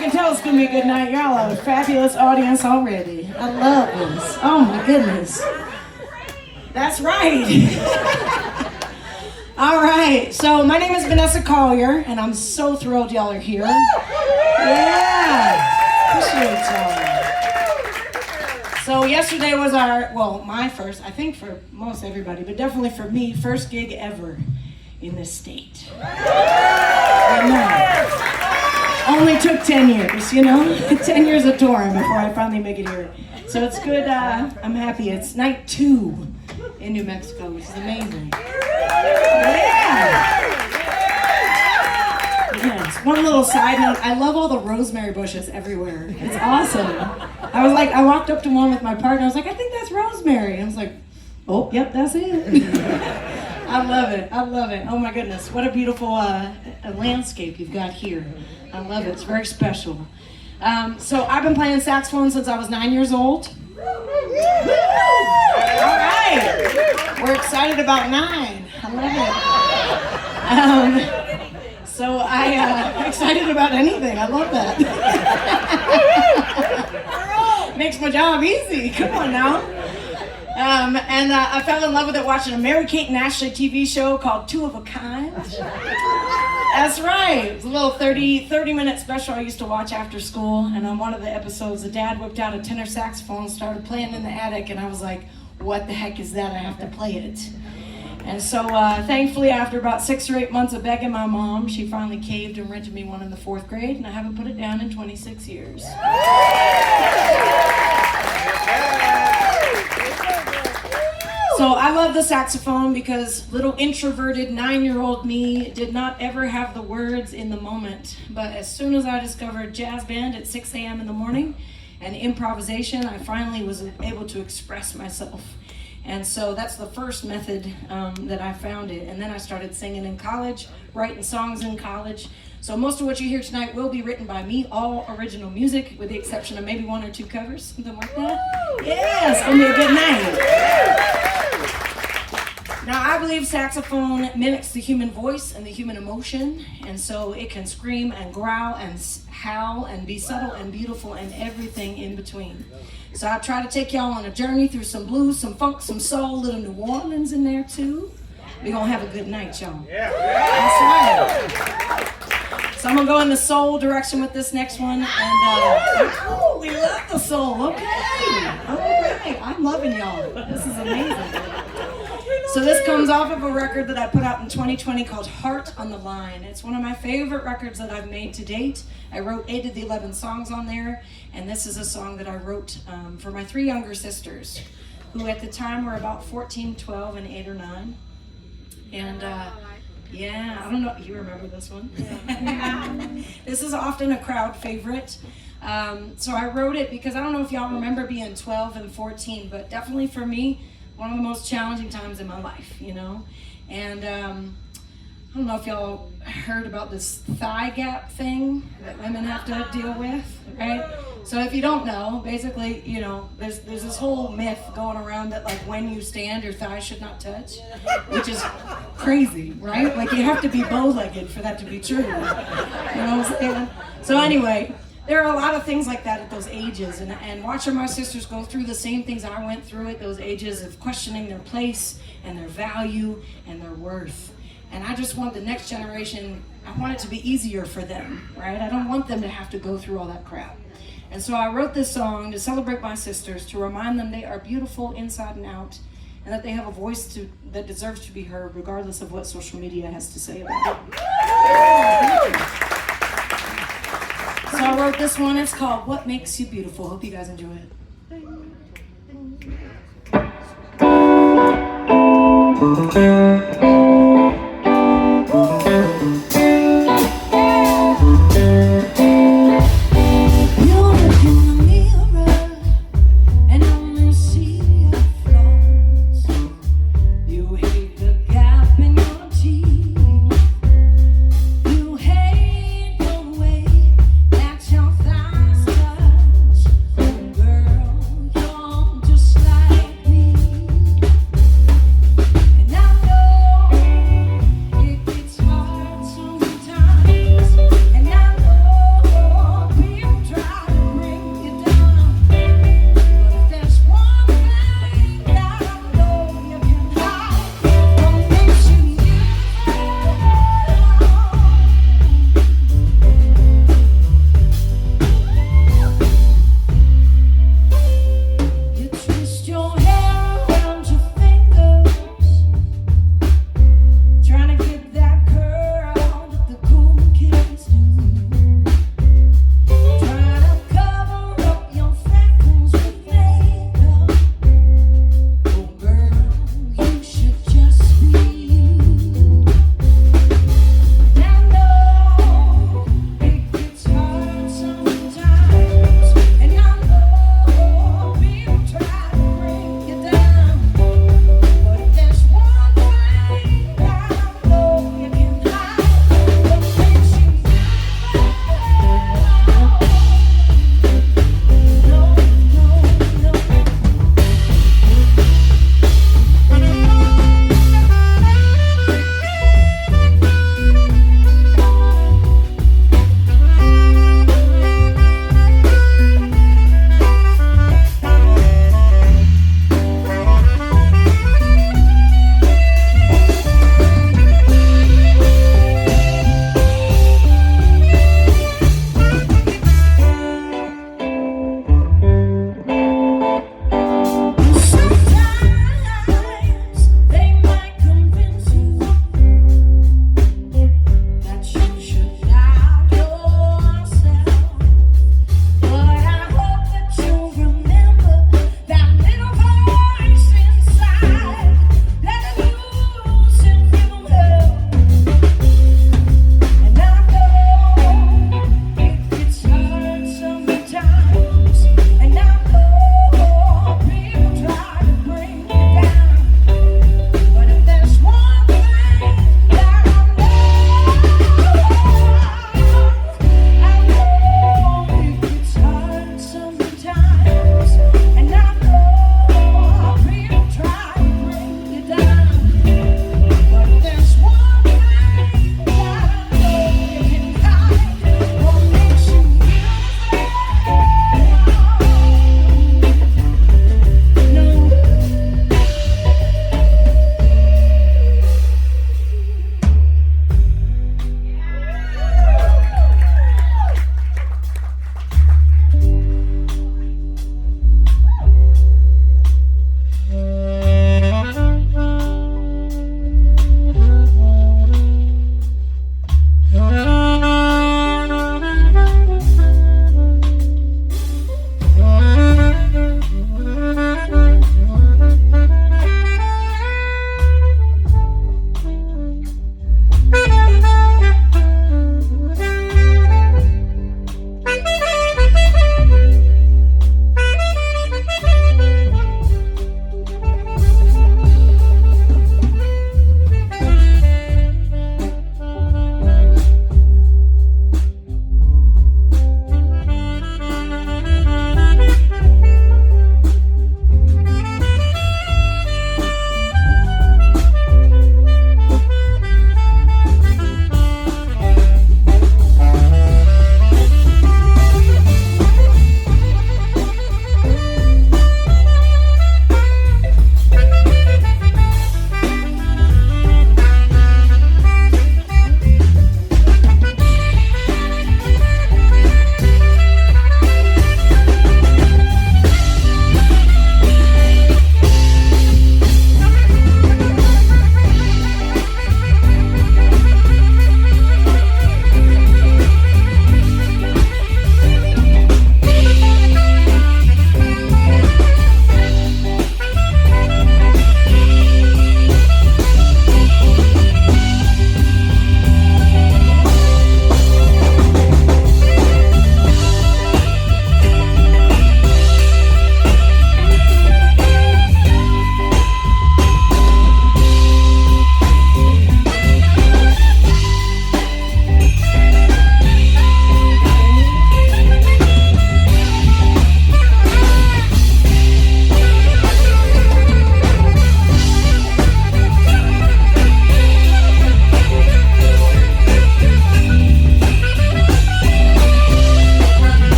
can tell it's gonna be a good night. Y'all are a fabulous audience already. I love this. Oh my goodness. That's right. All right, so my name is Vanessa Collier, and I'm so thrilled y'all are here. Yeah, appreciate y'all. So yesterday was my first, I think for most everybody, but definitely for me, first gig ever in this state. I know. Only took 10 years, 10 years of touring before I finally make it here. So it's good, I'm happy. It's night 2 in New Mexico, which is amazing. Yeah. Yes. One little side note, I love all the rosemary bushes everywhere. It's awesome. I walked up to one with my partner, I was like, I think that's rosemary. And I was like, oh, yep, that's it. I love it. Oh my goodness, what a beautiful landscape you've got here. I love it, it's very special. So I've been playing saxophone since I was 9 years old. All right, we're excited about 9. I love it. So I'm excited about anything. I love that. Makes my job easy. Come on now. And I fell in love with it watching a Mary-Kate and Ashley TV show called Two of a Kind. That's right. It was a little 30-minute special I used to watch after school. And on one of the episodes, the dad whipped out a tenor saxophone and started playing in the attic. And I was like, what the heck is that? I have to play it. And so thankfully, after about 6 or 8 months of begging my mom, she finally caved and rented me one in the 4th grade. And I haven't put it down in 26 years. So I love the saxophone because little introverted 9-year-old me did not ever have the words in the moment. But as soon as I discovered jazz band at 6 a.m. in the morning and improvisation, I finally was able to express myself. And so that's the first method that I found it. And then I started singing in college, writing songs in college. So most of what you hear tonight will be written by me, all original music, with the exception of maybe 1 or 2 covers, something like that. Yeah, it's gonna be a good night. Now, I believe saxophone mimics the human voice and the human emotion, and so it can scream and growl and howl and be subtle and beautiful and everything in between. So I'll try to take y'all on a journey through some blues, some funk, some soul, a little New Orleans in there too. We're gonna have a good night, y'all. Yeah. That's right. So I'm gonna go in the soul direction with this next one, and we love the soul. Okay. All right. I'm loving y'all. This is amazing. So this comes off of a record that I put out in 2020 called Heart on the Line. It's one of my favorite records that I've made to date. I wrote 8 of the 11 songs on there, and this is a song that I wrote for my 3 younger sisters, who at the time were about 14, 12, and 8 or 9. And yeah, I don't know, you remember this one? Yeah. This is often a crowd favorite. So I wrote it because I don't know if y'all remember being 12 and 14, but definitely for me, one of the most challenging times in my life, And I don't know if y'all heard about this thigh gap thing that women have to deal with, right? So if you don't know, basically, there's this whole myth going around that like when you stand, your thighs should not touch, which is crazy, right? Like you have to be bow-legged for that to be true. You know what I'm saying? So anyway, there are a lot of things like that at those ages, and watching my sisters go through the same things I went through at those ages of questioning their place and their value and their worth. And I just want the next generation, I want it to be easier for them, right? I don't want them to have to go through all that crap. And so I wrote this song to celebrate my sisters, to remind them they are beautiful inside and out, and that they have a voice that deserves to be heard regardless of what social media has to say about it. So I wrote this one, it's called What Makes You Beautiful. Hope you guys enjoy it.